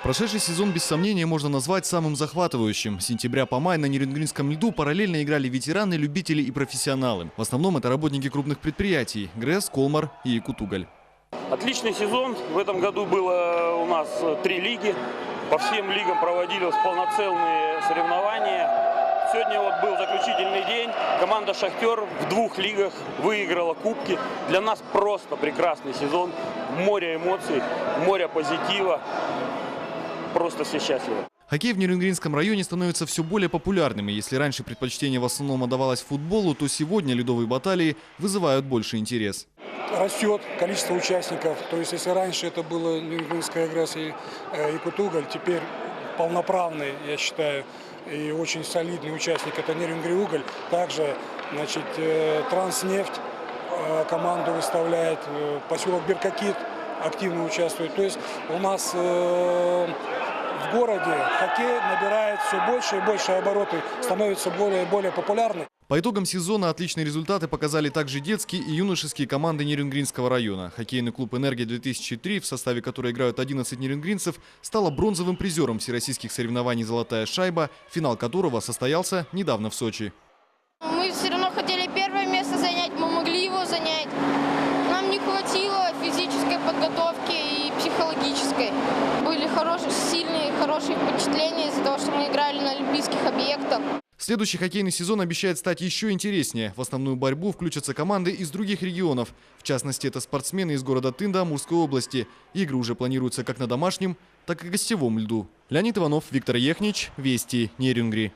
Прошедший сезон без сомнения можно назвать самым захватывающим. С сентября по май на Нерюнгринском льду параллельно играли ветераны, любители и профессионалы. В основном это работники крупных предприятий – ГРЭС, Колмар и Якутугаль. Отличный сезон. В этом году было у нас 3 лиги. По всем лигам проводились полноценные соревнования. Сегодня вот был заключительный день. Команда «Шахтер» в 2 лигах выиграла кубки. Для нас просто прекрасный сезон. Море эмоций, море позитива. Просто все счастливы. Хоккей в Нерюнгринском районе становится все более популярным. И если раньше предпочтение в основном отдавалось футболу, то сегодня ледовые баталии вызывают больше интерес. Растет количество участников. То есть если раньше это было Нерюнгринская ГРЭС и Якутугаль, теперь полноправный, я считаю, и очень солидный участник – это Нерюнгри-Уголь. Также, Транснефть команду выставляет, поселок Беркакит активно участвует. То есть у нас в городе хоккей набирает все больше и больше обороты, становится более и более популярным. По итогам сезона отличные результаты показали также детские и юношеские команды Нерюнгринского района. Хоккейный клуб «Энергия-2003», в составе которой играют 11 нерюнгринцев, стала бронзовым призером всероссийских соревнований «Золотая шайба», финал которого состоялся недавно в Сочи. Мы все равно хотели первое место занять, мы могли его занять. Нам не хватило физической подготовки и психологической. Были сильные, хорошие впечатления из-за того, что мы играли на олимпийских объектах. Следующий хоккейный сезон обещает стать еще интереснее. В основную борьбу включатся команды из других регионов. В частности, это спортсмены из города Тында Амурской области. Игры уже планируются как на домашнем, так и гостевом льду. Леонид Иванов, Виктор Ехнич, Вести, Нерюнгри.